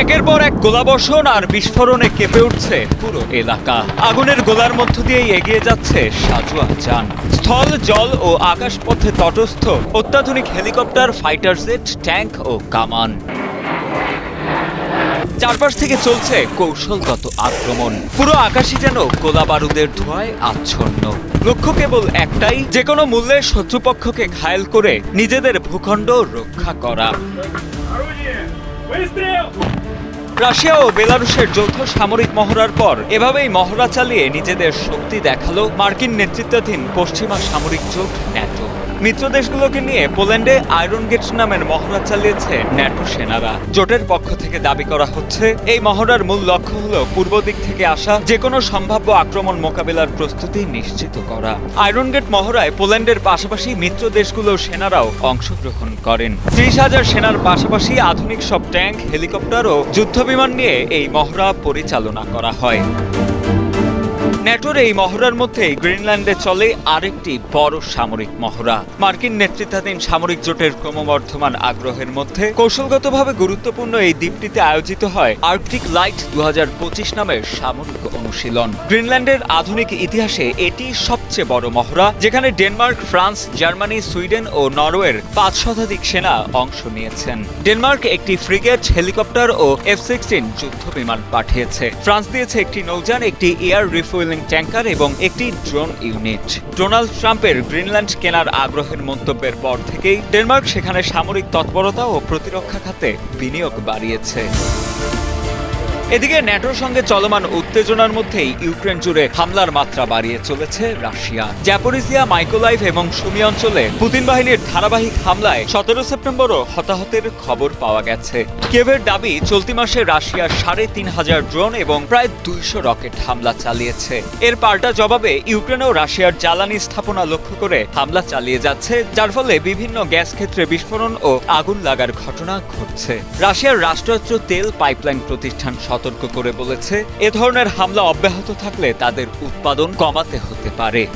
একের পর এক গোলাবর্ষণ আর বিস্ফোরণে কেঁপে উঠছে পুরো এলাকা। আগুনের গোলার মধ্য দিয়েই এগিয়ে যাচ্ছে সাঁজোয়া যান। স্থল, জল ও আকাশপথে তটস্থ অত্যাধুনিক হেলিকপ্টার, ফাইটার জেট, ট্যাঙ্ক ও কামান। চারপাশ থেকে চলছে কৌশলগত আক্রমণ। পুরো আকাশই যেন গোলা বারুদের ধোঁয়ায় আচ্ছন্ন। লক্ষ্য কেবল একটাই, যে কোনো মূল্যে শত্রুপক্ষকে ঘায়েল করে নিজেদের ভূখণ্ড রক্ষা করা। রাশিয়া ও বেলারুশের যৌথ সামরিক মহড়ার পর এভাবেই মহড়া চালিয়ে নিজেদের শক্তি দেখালো মার্কিন নেতৃত্বাধীন পশ্চিমা সামরিক জোট ন্যাটো। মিত্র দেশগুলোকে নিয়ে পোল্যান্ডে আয়রন গেট নামের মহড়া চালিয়েছে ন্যাটো সেনারা। জোটের পক্ষ থেকে দাবি করা হচ্ছে, এই মহড়ার মূল লক্ষ্য হলো পূর্ব দিক থেকে আসা যে কোনো সম্ভাব্য আক্রমণ মোকাবেলার প্রস্তুতি নিশ্চিত করা। আয়রন গেট মহড়ায় পোল্যান্ডের পাশাপাশি মিত্র দেশগুলোর সেনারাও অংশগ্রহণ করেন। ৩০,০০০ সেনার পাশাপাশি আধুনিক সব ট্যাঙ্ক, হেলিকপ্টার ও যুদ্ধবিমান নিয়ে এই মহড়া পরিচালনা করা হয়। ন্যাটোর এই মহড়ার মধ্যেই গ্রিনল্যান্ডে চলে আরেকটি বড় সামরিক মহড়া। মার্কিন নেতৃত্বাধীন সামরিক জোটের ক্রমবর্ধমান আগ্রহের মধ্যে কৌশলগতভাবে গুরুত্বপূর্ণ এই দ্বীপটিতে আয়োজিত হয় আর্কটিক লাইট ২০২৫ নামের সামরিক অনুশীলন। গ্রিনল্যান্ডের আধুনিক ইতিহাসে এটি সবচেয়ে বড় মহড়া, যেখানে ডেনমার্ক, ফ্রান্স, জার্মানি, সুইডেন ও নরওয়ের ৫ শতাধিক সেনা অংশ নিয়েছেন। ডেনমার্ক একটি ফ্রিগেট, হেলিকপ্টার ও F-16 যুদ্ধবিমান পাঠিয়েছে। ফ্রান্স দিয়েছে একটি নৌযান, একটি এয়ার রিফুয়েলিং ট্যাঙ্কার এবং একটি ড্রোন ইউনিট। ডোনাল্ড ট্রাম্পের গ্রিনল্যান্ড কেনার আগ্রহের মন্তব্যের পর থেকেই ডেনমার্ক সেখানে সামরিক তৎপরতা ও প্রতিরক্ষা খাতে বিনিয়োগ বাড়িয়েছে। এদিকে ন্যাটোর সঙ্গে চলমান উত্তেজনার মধ্যেই ইউক্রেন জুড়ে হামলার মাত্রা বাড়িয়ে চলেছে রাশিয়া। জাপোরিজিয়া, মাইকোলাইভ এবং সুমি অঞ্চলে পুতিন বাহিনীর ধারাবাহিক হামলায় ১৭ সেপ্টেম্বরও হতাহতের খবর পাওয়া গেছে। কিয়েভের দাবি, চলতি মাসে রাশিয়া ৩৫০০ ড্রোন এবং প্রায় ২০০ রকেট হামলা চালিয়েছে। এর পাল্টা জবাবে ইউক্রেনও রাশিয়ার জ্বালানি স্থাপনা লক্ষ্য করে হামলা চালিয়ে যাচ্ছে, যার ফলে বিভিন্ন গ্যাস ক্ষেত্রে বিস্ফোরণ ও আগুন লাগার ঘটনা ঘটছে। রাশিয়ার রাষ্ট্রায়ত্ত তেল পাইপলাইন প্রতিষ্ঠান সতর্ক করে বলেছে, এ ধরনের হামলা অব্যাহত থাকলে তাদের উৎপাদন কমাতে হতে পারে।